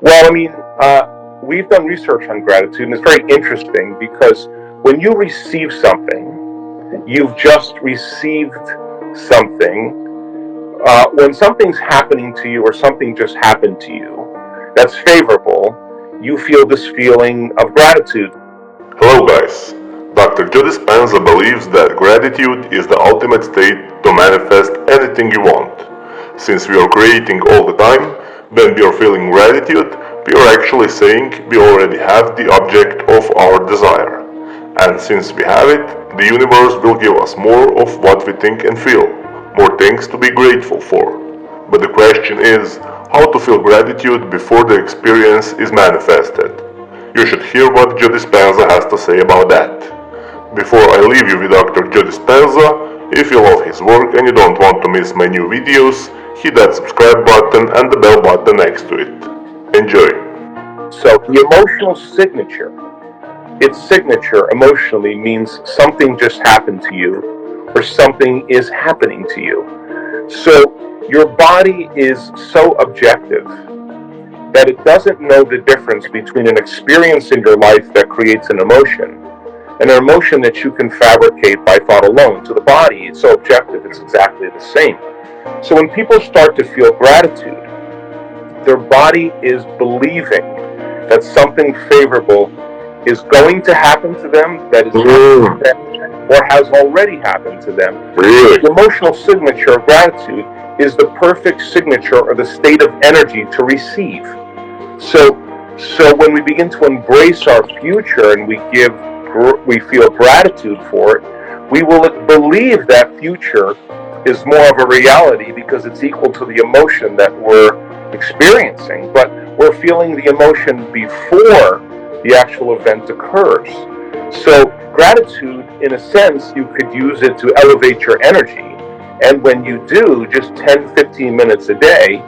Well, I mean, we've done research on gratitude, and it's very interesting because when you receive something, you've just received something. When something's happening to you or something just happened to you that's favorable, you feel this feeling of gratitude. Hello guys, Dr. Joe Dispenza believes that gratitude is the ultimate state to manifest anything you want. Since we are creating all the time, when we are feeling gratitude, we are actually saying we already have the object of our desire. And since we have it, the universe will give us more of what we think and feel, more things to be grateful for. But the question is, how to feel gratitude before the experience is manifested. You should hear what Joe Dispenza has to say about that. Before I leave you with Dr. Joe Dispenza, if you love his work and you don't want to miss my new videos, hit that subscribe button and the bell button next to it. Enjoy! So the emotional signature, its signature emotionally means something just happened to you or something is happening to you. So your body is so objective that it doesn't know the difference between an experience in your life that creates an emotion and an emotion that you can fabricate by thought alone. To the body, it's so objective, it's exactly the same. So when people start to feel gratitude, their body is believing that something favorable is going to happen to them, that is happening to them, or has already happened to them. The emotional signature of gratitude is the perfect signature or the state of energy to receive. So when we begin to embrace our future and we feel gratitude for it, we will believe that future is more of a reality because it's equal to the emotion that we're experiencing, but we're feeling the emotion before the actual event occurs. So gratitude, in a sense, you could use it to elevate your energy. And when you do, just 10-15 minutes a day,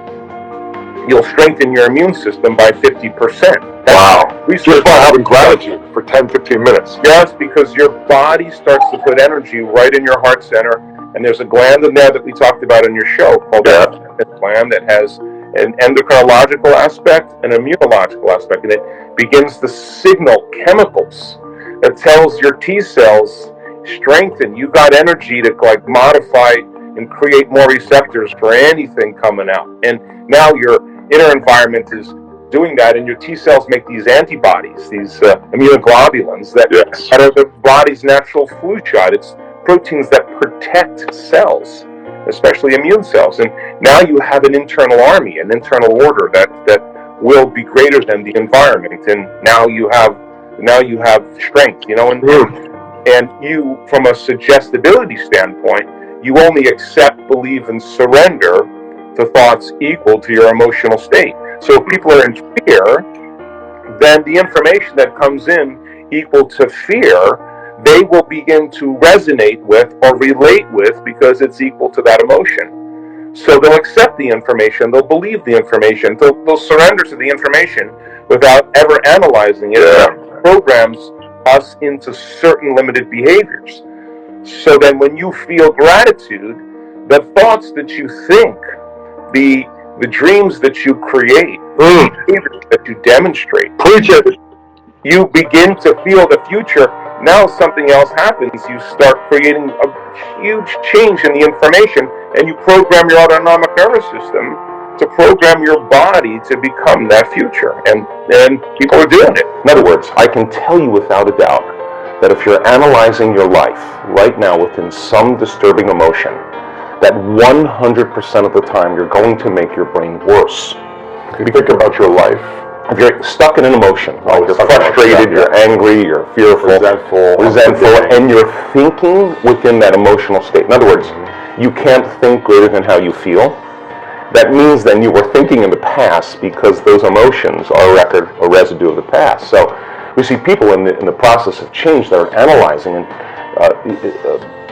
you'll strengthen your immune system by 50%. Wow. Just by having gratitude for 10-15 minutes. Yes, because your body starts to put energy right in your heart center, and there's a gland in there that we talked about in your show called the gland that has an endocrinological aspect and an immunological aspect, and it begins to signal chemicals that tells your T cells, strengthen, you got energy to like modify and create more receptors for anything coming out. And now your inner environment is doing that, and your T cells make these antibodies, these immunoglobulins that are the body's natural flu shot. It's proteins that protect cells, especially immune cells. And now you have an internal army, an internal order that will be greater than the environment. And now you have strength, and you, from a suggestibility standpoint, you only accept, believe, and surrender to thoughts equal to your emotional state. So if people are in fear, then the information that comes in equal to fear, they will begin to resonate with or relate with because it's equal to that emotion. So they'll accept the information, they'll believe the information, they'll surrender to the information without ever analyzing it. It programs us into certain limited behaviors. So then when you feel gratitude, the thoughts that you think, the dreams that you create, the behaviors that you demonstrate, you begin to feel the future. Now something else happens. You start creating a huge change in the information, and you program your autonomic nervous system to program your body to become that future. And people are doing it. In other words, I can tell you without a doubt that if you're analyzing your life right now within some disturbing emotion, that 100% of the time you're going to make your brain worse. You think about your life. If you're stuck in an emotion, like you're frustrated, you're angry, you're fearful, resentful, and you're thinking within that emotional state. In other words, you can't think greater than how you feel. That means then you were thinking in the past because those emotions are a residue of the past. So we see people in the process of change that are analyzing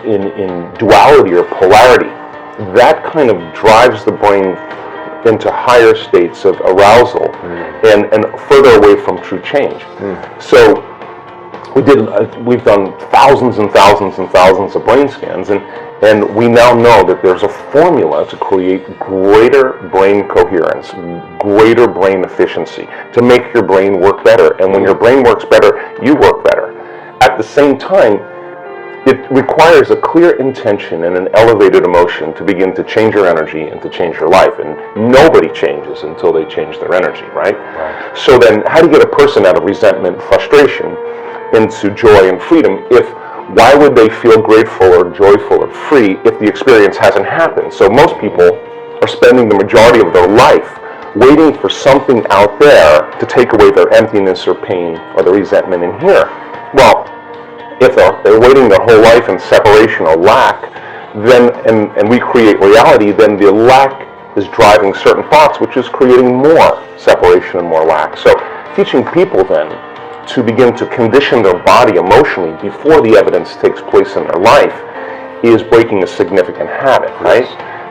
in duality or polarity. That kind of drives the brain into higher states of arousal and further away from true change. So we've done thousands and thousands and thousands of brain scans, and we now know that there's a formula to create greater brain coherence, greater brain efficiency, to make your brain work better. And when your brain works better, you work better. At the same time, it requires a clear intention and an elevated emotion to begin to change your energy and to change your life. And nobody changes until they change their energy, right? So then, how do you get a person out of resentment, frustration, into joy and freedom? Why would they feel grateful or joyful or free if the experience hasn't happened? So most people are spending the majority of their life waiting for something out there to take away their emptiness or pain or the resentment in here. Well, if they're waiting their whole life in separation or lack, then and we create reality, then the lack is driving certain thoughts, which is creating more separation and more lack. So teaching people then to begin to condition their body emotionally before the evidence takes place in their life is breaking a significant habit, right?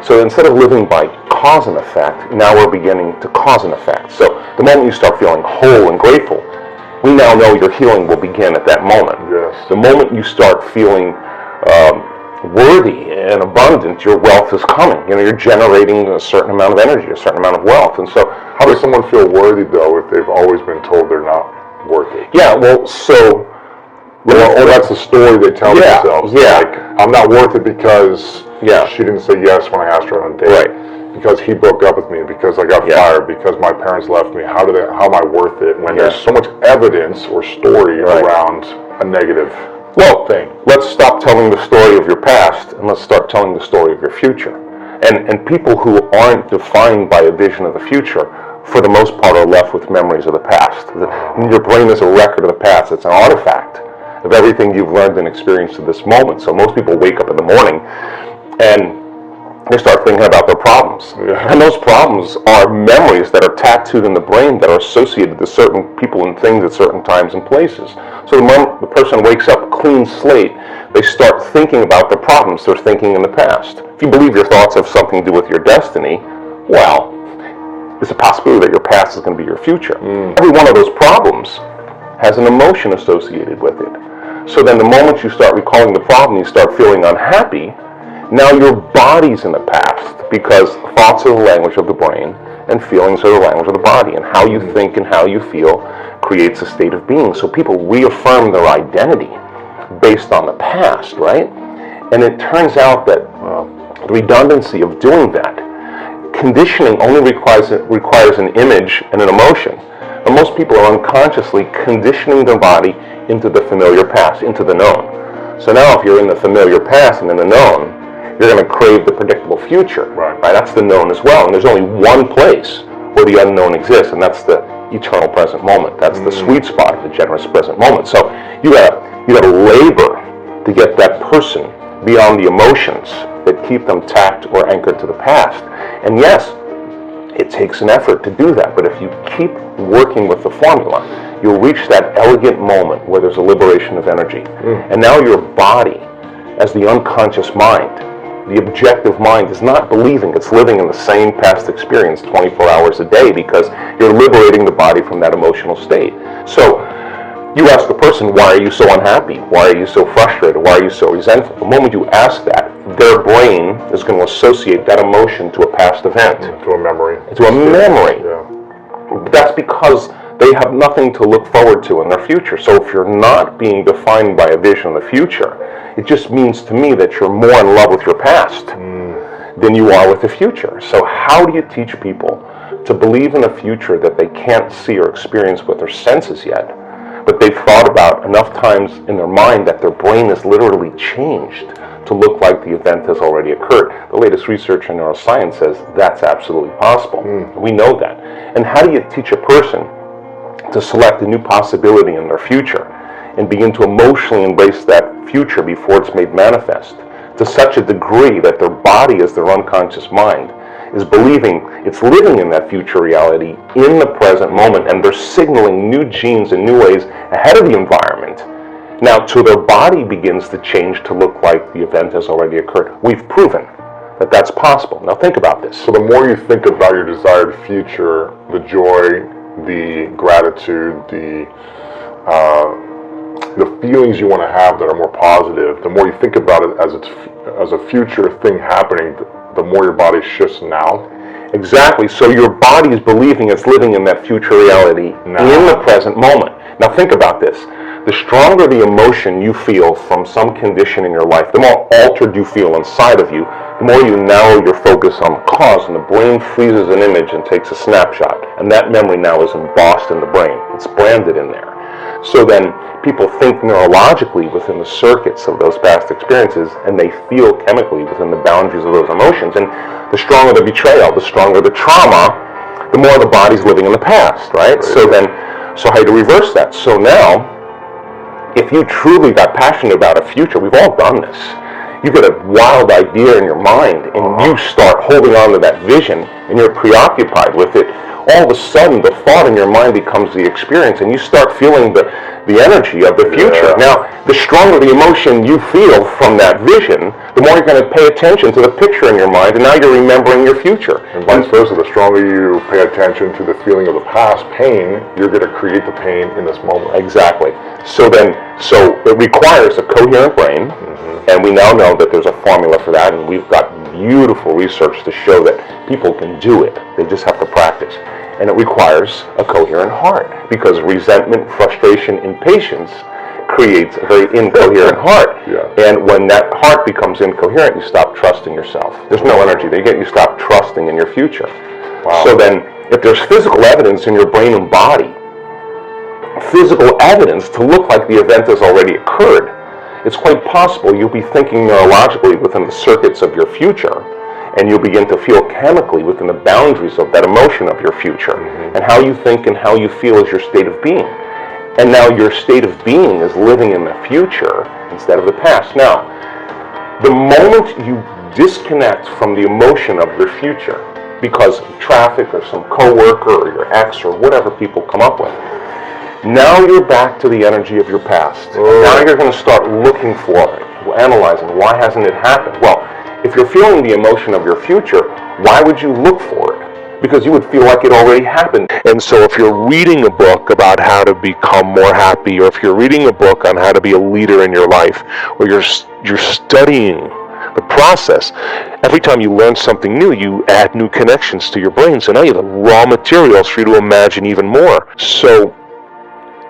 So instead of living by cause and effect, now we're beginning to cause and effect. So the moment you start feeling whole and grateful, we now know your healing will begin at that moment. Yes. The moment you start feeling worthy and abundant, your wealth is coming. You're generating a certain amount of energy, a certain amount of wealth. And so how does someone feel worthy, though, if they've always been told they're not worthy? Yeah, well, so... Well, that's the story they tell themselves. Yeah. Like, I'm not worth it because Yeah. she didn't say yes when I asked her on a date. Right. Because he broke up with me, because I got fired, because my parents left me. How am I worth it when there's so much evidence or story around a negative thing? Let's stop telling the story of your past and let's start telling the story of your future. And people who aren't defined by a vision of the future, for the most part, are left with memories of the past. Your brain is a record of the past. It's an artifact of everything you've learned and experienced to this moment. So most people wake up in the morning and they start thinking about their problems. And those problems are memories that are tattooed in the brain that are associated to certain people and things at certain times and places. So the moment the person wakes up clean slate, they start thinking about the problems they're thinking in the past. If you believe your thoughts have something to do with your destiny, well, there's a possibility that your past is going to be your future. Every one of those problems has an emotion associated with it. So then the moment you start recalling the problem, you start feeling unhappy. Now your body's in the past, because thoughts are the language of the brain and feelings are the language of the body, and how you think and how you feel creates a state of being. So people reaffirm their identity based on the past, right? And it turns out that the redundancy of doing that, conditioning only requires an image and an emotion. And most people are unconsciously conditioning their body into the familiar past, into the known. So now if you're in the familiar past and in the known, you're going to crave the predictable future. Right? That's the known as well. And there's only one place where the unknown exists, and that's the eternal present moment. That's the sweet spot, the generous present moment. So you gotta labor to get that person beyond the emotions that keep them tacked or anchored to the past. And yes, it takes an effort to do that, but if you keep working with the formula, you'll reach that elegant moment where there's a liberation of energy. And now your body, as the unconscious mind, the objective mind, is not believing it's living in the same past experience 24 hours a day, because you're liberating the body from that emotional state. So you ask the person, why are you so unhappy? Why are you so frustrated? Why are you so resentful? The moment you ask that, their brain is going to associate that emotion to a past event. To a memory. To a memory. Yeah. That's because they have nothing to look forward to in their future. So if you're not being defined by a vision of the future, it just means to me that you're more in love with your past than you are with the future. So how do you teach people to believe in a future that they can't see or experience with their senses yet, but they've thought about enough times in their mind that their brain is literally changed to look like the event has already occurred? The latest research in neuroscience says that's absolutely possible. We know that. And how do you teach a person to select a new possibility in their future and begin to emotionally embrace that future before it's made manifest, to such a degree that their body, as their unconscious mind, is believing it's living in that future reality in the present moment, and they're signaling new genes in new ways ahead of the environment. Now, till their body begins to change to look like the event has already occurred. We've proven that that's possible. Now think about this. So the more you think about your desired future, the joy, the gratitude, the the feelings you want to have that are more positive, the more you think about it as a future thing happening, the more your body shifts now. Exactly. So your body is believing it's living in that future reality in the present moment. Now think about this. The stronger the emotion you feel from some condition in your life, the more altered you feel inside of you, the more you narrow your focus on the cause, and the brain freezes an image and takes a snapshot. And that memory now is embossed in the brain. It's branded in there. So then people think neurologically within the circuits of those past experiences, and they feel chemically within the boundaries of those emotions. And the stronger the betrayal, the stronger the trauma, the more the body's living in the past, right? So how do you reverse that? So now, if you truly got passionate about a future, we've all done this. You get a wild idea in your mind, and you start holding on to that vision, and you're preoccupied with it. All of a sudden, the thought in your mind becomes the experience, and you start feeling the energy of the future. Now, the stronger the emotion you feel from that vision, the more you're going to pay attention to the picture in your mind, and now you're remembering your future. And vice versa, the stronger you pay attention to the feeling of the past pain, you're going to create the pain in this moment. Exactly. So it requires a coherent brain, and we now know that there's a formula for that, and we've got beautiful research to show that people can do it. They just have to practice. And it requires a coherent heart, because resentment, frustration, impatience creates a very incoherent heart. And when that heart becomes incoherent, you stop trusting yourself. There's no energy there. You stop trusting in your future. So then, if there's physical evidence in your brain and body, physical evidence to look like the event has already occurred, it's quite possible you'll be thinking neurologically within the circuits of your future, and you'll begin to feel chemically within the boundaries of that emotion of your future. And how you think and how you feel is your state of being. And now your state of being is living in the future instead of the past. Now, the moment you disconnect from the emotion of your future because of traffic or some coworker or your ex or whatever people come up with, now you're back to the energy of your past. Now you're going to start looking for it, analyzing, why hasn't it happened? Well, if you're feeling the emotion of your future, why would you look for it? Because you would feel like it already happened. And so if you're reading a book about how to become more happy, or if you're reading a book on how to be a leader in your life, or you're studying the process, every time you learn something new, you add new connections to your brain. So now you have the raw materials for you to imagine even more. So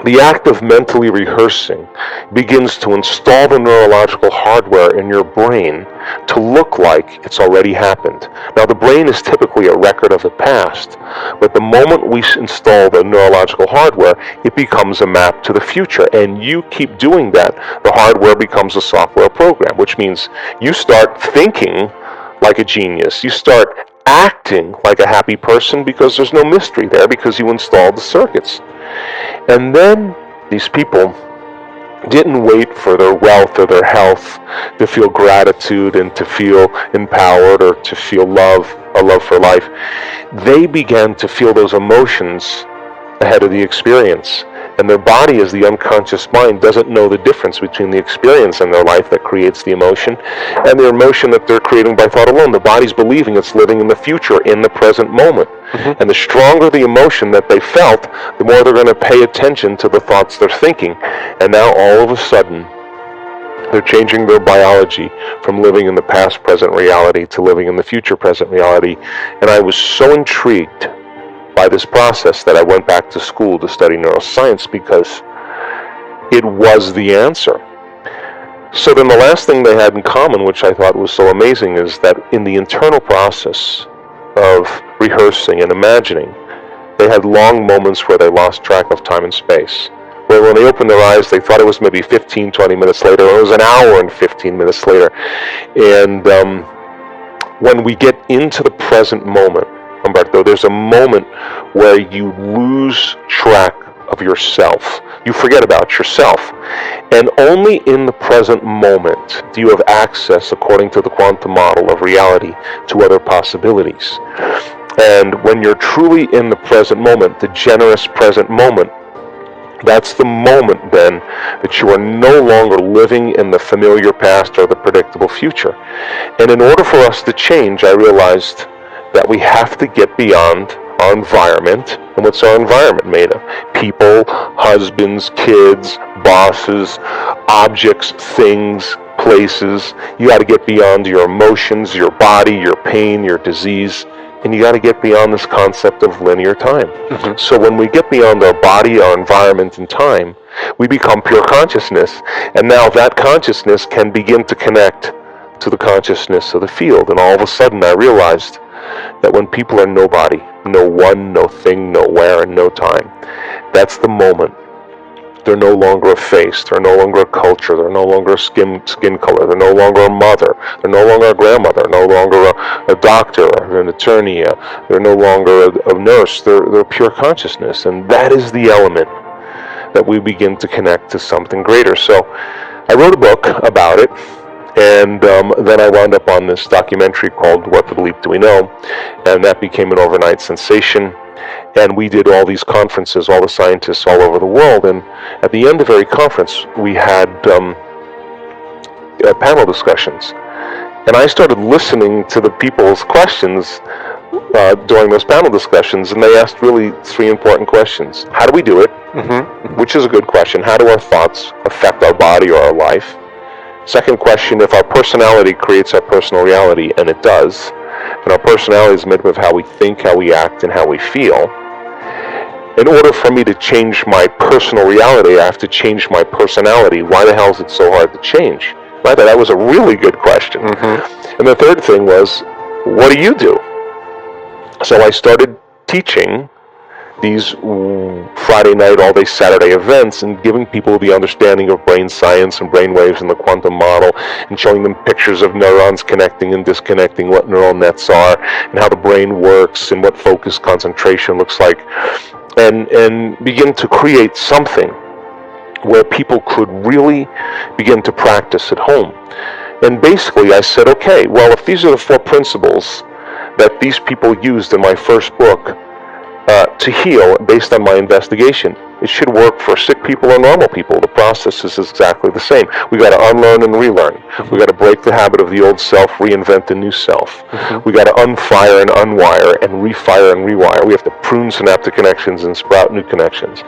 the act of mentally rehearsing begins to install the neurological hardware in your brain to look like it's already happened. Now, the brain is typically a record of the past, but the moment we install the neurological hardware, it becomes a map to the future. And you keep doing that, the hardware becomes a software program, which means you start thinking like a genius. You start acting like a happy person because there's no mystery there, because you installed the circuits. And then these people didn't wait for their wealth or their health to feel gratitude and to feel empowered or to feel love, a love for life. They began to feel those emotions ahead of the experience. And their body, as the unconscious mind, doesn't know the difference between the experience in their life that creates the emotion and the emotion that they're creating by thought alone. The body's believing it's living in the future, in the present moment. And the stronger the emotion that they felt, the more they're going to pay attention to the thoughts they're thinking. And now all of a sudden, they're changing their biology from living in the past present reality to living in the future present reality. And I was so intrigued by this process that I went back to school to study neuroscience, because it was the answer. So then the last thing they had in common, which I thought was so amazing, is that in the internal process of rehearsing and imagining, they had long moments where they lost track of time and space. Where when they opened their eyes, they thought it was maybe 15, 20 minutes later, or it was an hour and 15 minutes later. And when we get into the present moment, Humberto, there's a moment where you lose track of yourself. You forget about yourself. And only in the present moment do you have access, according to the quantum model of reality, to other possibilities. And when you're truly in the present moment, the generous present moment, that's the moment then that you are no longer living in the familiar past or the predictable future. And in order for us to change, I realized that we have to get beyond our environment. And what's our environment made of? People, husbands, kids, bosses, objects, things, places. You got to get beyond your emotions, your body, your pain, your disease, and you got to get beyond this concept of linear time. So when we get beyond our body, our environment, and time, we become pure consciousness. And now that consciousness can begin to connect to the consciousness of the field. And all of a sudden I realized that when people are nobody, no one, no thing, no where, and no time, that's the moment. They're no longer a face, they're no longer a culture, they're no longer a skin color, they're no longer a mother, they're no longer a grandmother, no longer a doctor, an attorney, they're no longer a nurse, they're pure consciousness. And that is the element that we begin to connect to something greater. So I wrote a book about it, and then I wound up on this documentary called What the Bleep Do We Know, and that became an overnight sensation. And we did all these conferences, all the scientists all over the world, and at the end of every conference we had panel discussions. And I started listening to the people's questions during those panel discussions, and they asked really three important questions. How do we do it? Which is a good question. How do our thoughts affect our body or our life? Second question, if our personality creates our personal reality, and it does, and our personality is made up of how we think, how we act, and how we feel. In order for me to change my personal reality, I have to change my personality. Why the hell is it so hard to change? I thought that was a really good question. And the third thing was, what do you do? So I started teaching these Friday night, all day Saturday events, and giving people the understanding of brain science and brain waves and the quantum model, and showing them pictures of neurons connecting and disconnecting, what neural nets are, and how the brain works, and what focus concentration looks like, and begin to create something where people could really begin to practice at home. And basically I said, okay, well, if these are the four principles that these people used in my first book to heal based on my investigation, it should work for sick people or normal people. The process is exactly the same. We got to unlearn and relearn. We got to break the habit of the old self, reinvent the new self. We got to unfire and unwire and refire and rewire. We have to prune synaptic connections and sprout new connections.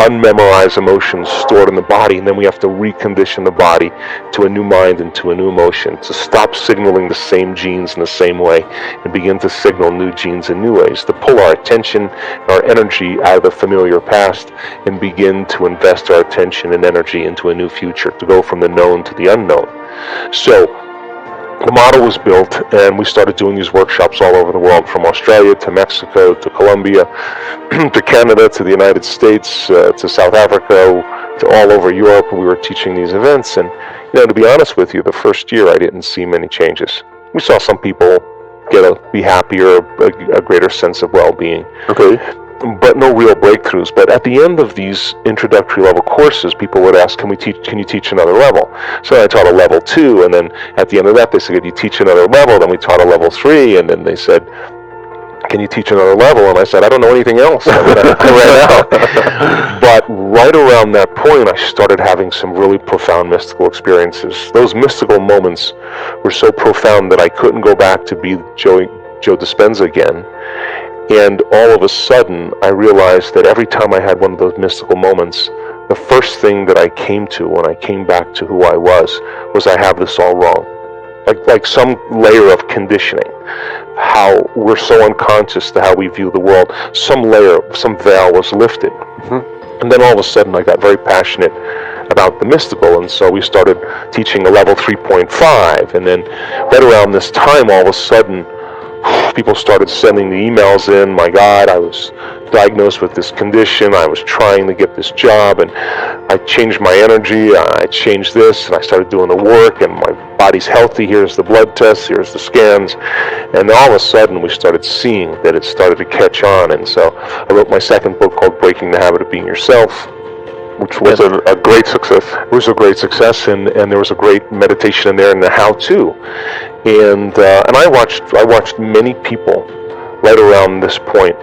Unmemorize emotions stored in the body, and then we have to recondition the body to a new mind and to a new emotion, to stop signaling the same genes in the same way and begin to signal new genes in new ways, to pull our attention, our energy out of the familiar past and begin to invest our attention and energy into a new future, to go from the known to the unknown. So the model was built, and we started doing these workshops all over the world, from Australia to Mexico to Colombia to Canada to the United States to South Africa to all over Europe. We were teaching these events, and to be honest with you, the first year I didn't see many changes. We saw some people be happier, a greater sense of well-being. But no real breakthroughs. But at the end of these introductory level courses, people would ask, can you teach another level? So I taught a level 2, and then at the end of that they said, can you teach another level? Then we taught a level 3, and then they said, can you teach another level? And I said, I don't know anything else. I ran out. But right around that point, I started having some really profound mystical experiences. Those mystical moments were so profound that I couldn't go back to be Joe Dispenza again. And all of a sudden, I realized that every time I had one of those mystical moments, the first thing that I came to when I came back to who I was I have this all wrong. Like some layer of conditioning, how we're so unconscious to how we view the world. Some layer, some veil was lifted. And then all of a sudden, I got very passionate about the mystical, and so we started teaching a level 3.5. And then right around this time, all of a sudden, people started sending the emails in. My God, I was diagnosed with this condition. I was trying to get this job, and I changed my energy. I changed this, and I started doing the work, and my body's healthy. Here's the blood tests. Here's the scans. And all of a sudden, we started seeing that it started to catch on. And so I wrote my second book called Breaking the Habit of Being Yourself, which was a great success. It was a great success, and there was a great meditation in there and the how-to. And I watched many people right around this point,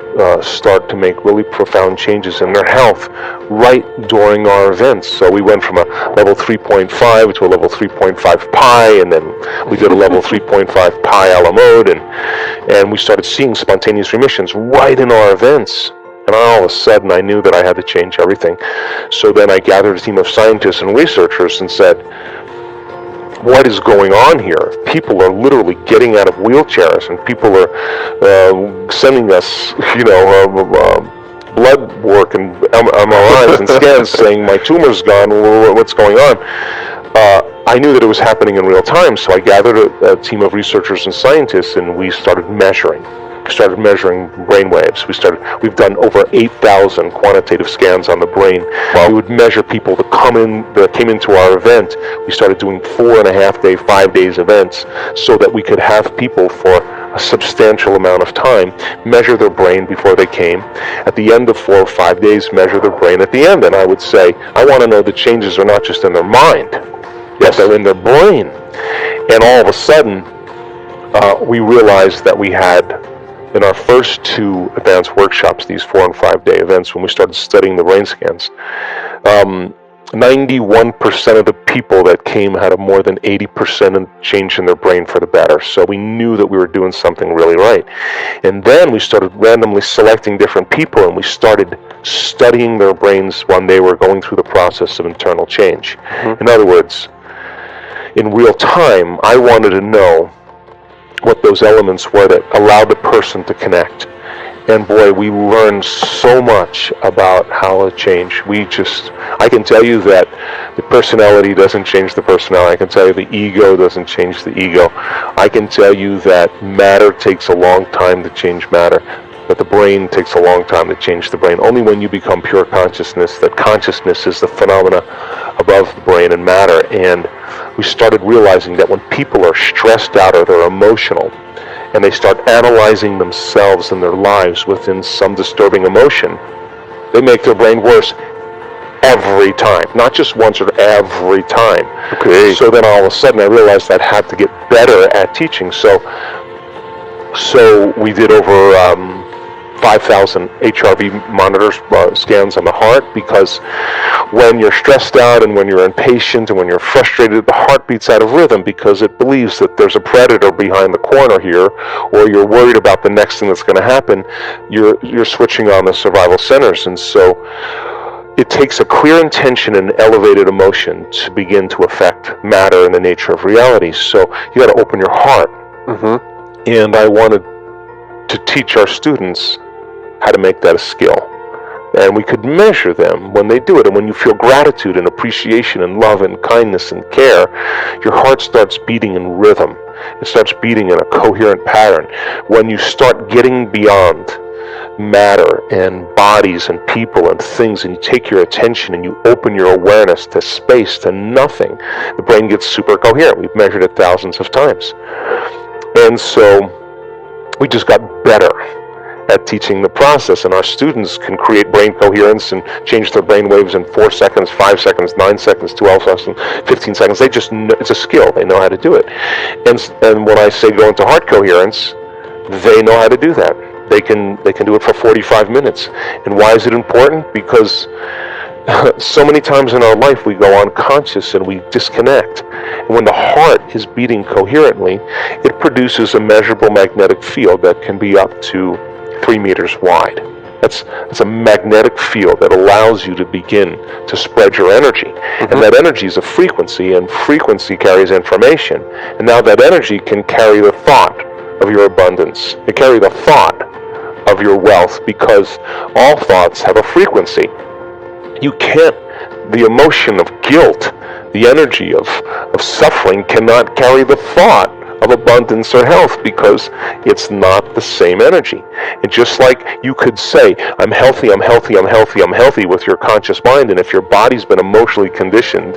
start to make really profound changes in their health right during our events. So we went from a level 3.5 to a level 3.5 pi, and then we did a level 3.5 pi a la mode, and we started seeing spontaneous remissions right in our events. And all of a sudden, I knew that I had to change everything. So then I gathered a team of scientists and researchers and said, what is going on here? People are literally getting out of wheelchairs, and people are sending us, blood work and MRIs and scans saying my tumor's gone. What's going on? I knew that it was happening in real time, so I gathered a team of researchers and scientists, and we started measuring. Started measuring brain waves. We've done over 8,000 quantitative scans on the brain. We would measure people that came into our event. We started doing 4.5-day, 5 days events so that we could have people for a substantial amount of time measure their brain before they came. At the end of 4 or 5 days, measure their brain at the end. And I would say, I want to know the changes are not just in their mind, but they're in their brain. And all of a sudden, we realized that we had, in our first 2 advanced workshops, these 4 and 5 day events, when we started studying the brain scans, 91% of the people that came had a more than 80% change in their brain for the better. So we knew that we were doing something really right. And then we started randomly selecting different people, and we started studying their brains when they were going through the process of internal change. Mm-hmm. In other words, in real time, I wanted to know what those elements were that allowed the person to connect. And boy, we learned so much about how to change. I can tell you that the personality doesn't change the personality. I can tell you the ego doesn't change the ego. I can tell you that matter takes a long time to change matter, but the brain takes a long time to change the brain. Only when you become pure consciousness, that consciousness is the phenomena above the brain and matter. And we started realizing that when people are stressed out or they're emotional, and they start analyzing themselves and their lives within some disturbing emotion, they make their brain worse every time. Not just once, or every time. Okay. So then all of a sudden I realized I had to get better at teaching. So we did over 5,000 HRV monitors, scans on the heart, because when you're stressed out and when you're impatient and when you're frustrated, the heart beats out of rhythm because it believes that there's a predator behind the corner here, or you're worried about the next thing that's going to happen. You're switching on the survival centers. And so it takes a clear intention and elevated emotion to begin to affect matter and the nature of reality. So you got to open your heart. Mm-hmm. And I wanted to teach our students how to make that a skill. And we could measure them when they do it. And when you feel gratitude and appreciation and love and kindness and care, your heart starts beating in rhythm. It starts beating in a coherent pattern. When you start getting beyond matter and bodies and people and things, and you take your attention and you open your awareness to space, to nothing, the brain gets super coherent. We've measured it thousands of times. And so we just got better at teaching the process, and our students can create brain coherence and change their brain waves in 4 seconds, 5 seconds, 9 seconds, 12 seconds, 15 seconds. They just know, it's a skill. They know how to do it. And when I say go into heart coherence, they know how to do that. They can do it for 45 minutes. And why is it important? Because so many times in our life we go unconscious and we disconnect. And when the heart is beating coherently, it produces a measurable magnetic field that can be up to 3 meters wide. That's a magnetic field that allows you to begin to spread your energy. Mm-hmm. And that energy is a frequency, and frequency carries information. And now that energy can carry the thought of your abundance. It carry the thought of your wealth, because all thoughts have a frequency. You can't, the emotion of guilt, the energy of suffering cannot carry the thought of abundance or health, because it's not the same energy. And just like you could say, I'm healthy, I'm healthy, I'm healthy, I'm healthy with your conscious mind, and if your body's been emotionally conditioned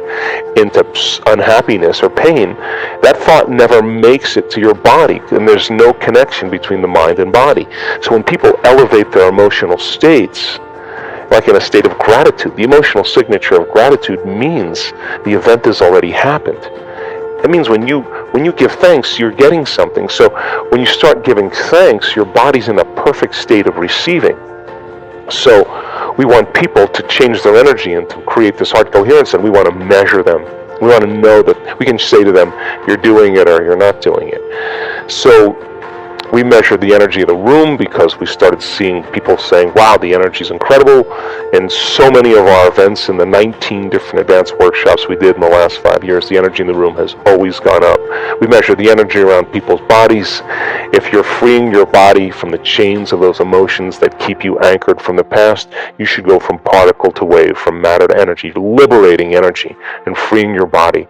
into unhappiness or pain, that thought never makes it to your body, and there's no connection between the mind and body. So when people elevate their emotional states, like in a state of gratitude, the emotional signature of gratitude means the event has already happened. That means when you give thanks, you're getting something. So when you start giving thanks, your body's in a perfect state of receiving. So we want people to change their energy and to create this heart coherence, and we want to measure them. We want to know that we can say to them, you're doing it or you're not doing it. So we measured the energy of the room because we started seeing people saying, wow, the energy is incredible. In so many of our events, in the 19 different advanced workshops we did in the last 5 years, the energy in the room has always gone up. We measured the energy around people's bodies. If you're freeing your body from the chains of those emotions that keep you anchored from the past, you should go from particle to wave, from matter to energy, liberating energy and freeing your body.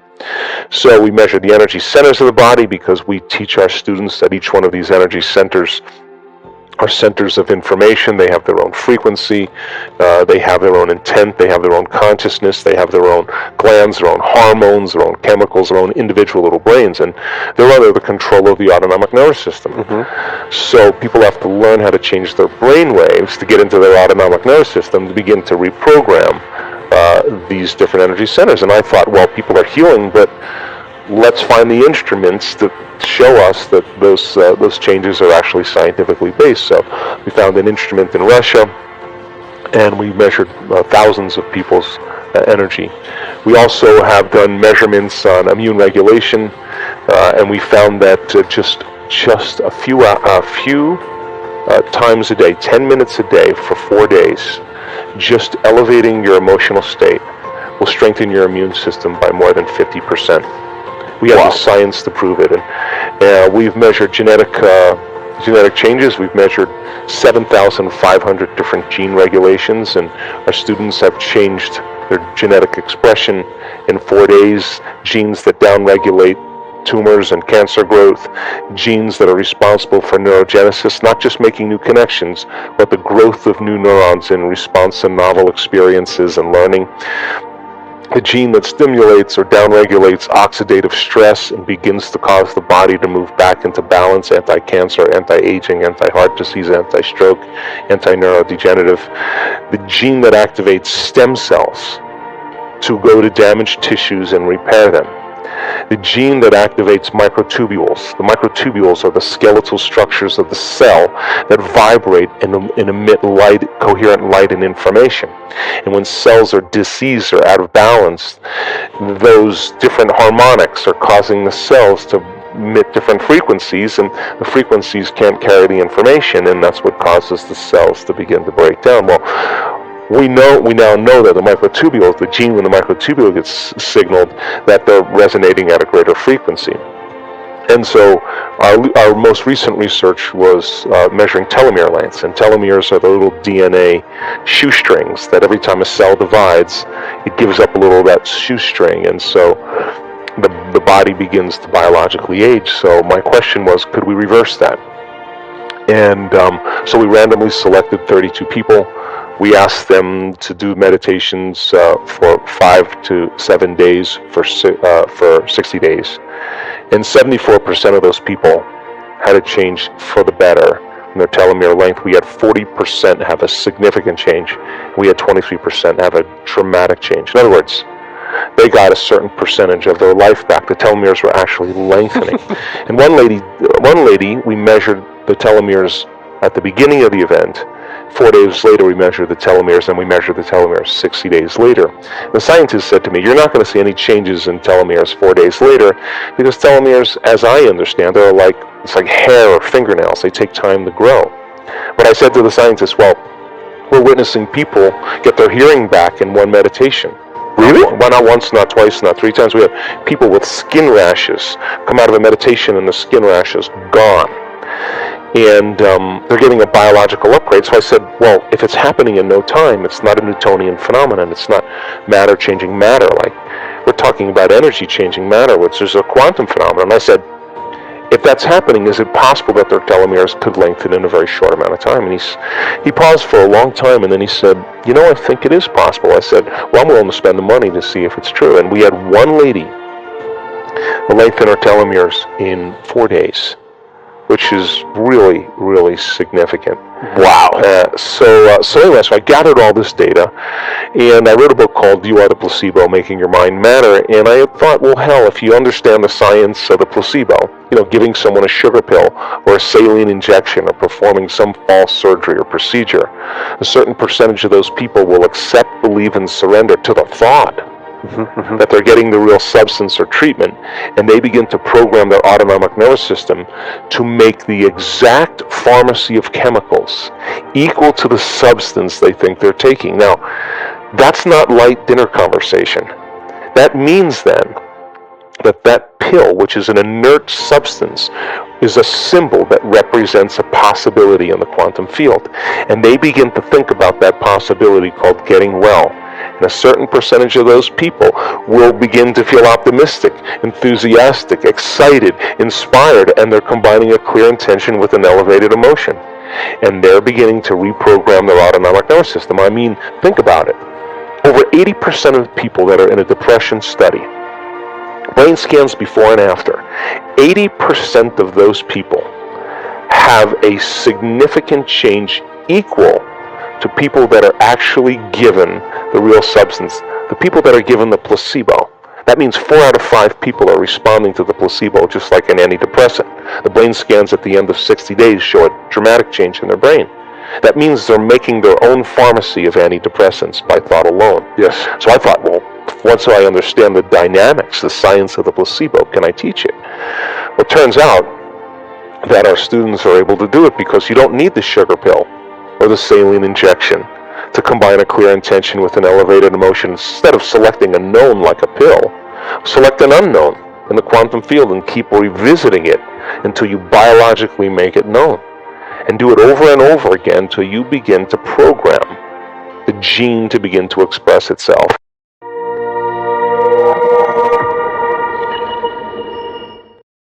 So we measure the energy centers of the body because we teach our students that each one of these energy centers are centers of information. They have their own frequency, they have their own intent, they have their own consciousness, they have their own glands, their own hormones, their own chemicals, their own individual little brains, and they're under the control of the autonomic nervous system. So people have to learn how to change their brain waves to get into their autonomic nervous system to begin to reprogram these different energy centers. And I thought, well, people are healing, but let's find the instruments that show us that those changes are actually scientifically based. So we found an instrument in Russia, and we measured thousands of people's energy. We also have done measurements on immune regulation, and we found that just a few times a day, 10 minutes a day for 4 days, just elevating your emotional state will strengthen your immune system by more than 50%. We have the science to prove it, and we've measured genetic changes. We've measured 7,500 different gene regulations, and our students have changed their genetic expression in 4 days. Genes that downregulate tumors and cancer growth, genes that are responsible for neurogenesis, not just making new connections, but the growth of new neurons in response to novel experiences and learning. The gene that stimulates or downregulates oxidative stress and begins to cause the body to move back into balance, anti-cancer, anti-aging, anti-heart disease, anti-stroke, anti-neurodegenerative. The gene that activates stem cells to go to damaged tissues and repair them. The gene that activates microtubules. The microtubules are the skeletal structures of the cell that vibrate and emit light, coherent light and information. And when cells are diseased or out of balance, those different harmonics are causing the cells to emit different frequencies, and the frequencies can't carry the information, and that's what causes the cells to begin to break down. Well, we now know that the microtubules, the gene when the microtubule gets signaled, that they're resonating at a greater frequency. And so our most recent research was measuring telomere lengths, and telomeres are the little DNA shoestrings that every time a cell divides, it gives up a little of that shoestring, and so the body begins to biologically age. So my question was, could we reverse that? And so we randomly selected 32 people. We asked them to do meditations for 5 to 7 days for 60 days. And 74% of those people had a change for the better in their telomere length. We had 40% have a significant change. We had 23% have a dramatic change. In other words, they got a certain percentage of their life back. The telomeres were actually lengthening. And one lady, we measured the telomeres at the beginning of the event. 4 days later, we measured the telomeres, and we measured the telomeres 60 days later. The scientist said to me, you're not going to see any changes in telomeres 4 days later, because telomeres, as I understand, are it's like hair or fingernails. They take time to grow. But I said to the scientist, well, we're witnessing people get their hearing back in one meditation. Really? Well, not once, not twice, not 3 times. We have people with skin rashes come out of a meditation, and the skin rash is gone. And they're getting a biological upgrade. So I said, well, if it's happening in no time, it's not a Newtonian phenomenon. It's not matter changing matter. Like, we're talking about energy changing matter, which is a quantum phenomenon. And I said, if that's happening, is it possible that their telomeres could lengthen in a very short amount of time? And he paused for a long time, and then he said, I think it is possible. I said, well, I'm willing to spend the money to see if it's true. And we had one lady lengthen her telomeres in 4 days. which is really, really significant. Wow. So anyway, I gathered all this data, and I wrote a book called You Are the Placebo, Making Your Mind Matter, and I thought, well, hell, if you understand the science of the placebo, giving someone a sugar pill or a saline injection or performing some false surgery or procedure, a certain percentage of those people will accept, believe, and surrender to the thought that they're getting the real substance or treatment, and they begin to program their autonomic nervous system to make the exact pharmacy of chemicals equal to the substance they think they're taking. Now, that's not light dinner conversation. That means then that pill, which is an inert substance, is a symbol that represents a possibility in the quantum field. And they begin to think about that possibility called getting well. And a certain percentage of those people will begin to feel optimistic, enthusiastic, excited, inspired, and they're combining a clear intention with an elevated emotion. And they're beginning to reprogram their autonomic nervous system. I mean, think about it. Over 80% of the people that are in a depression study, brain scans before and after, 80% of those people have a significant change equal to people that are actually given the real substance. The people that are given the placebo, that means 4 out of 5 people are responding to the placebo just like an antidepressant. The brain scans at the end of 60 days show a dramatic change in their brain. That means they're making their own pharmacy of antidepressants by thought alone. Yes. So I thought, well, once I understand the dynamics, the science of the placebo, can I teach it? Well, it turns out that our students are able to do it because you don't need the sugar pill or the saline injection to combine a clear intention with an elevated emotion. Instead of selecting a known like a pill, select an unknown in the quantum field and keep revisiting it until you biologically make it known. And do it over and over again until you begin to program the gene to begin to express itself.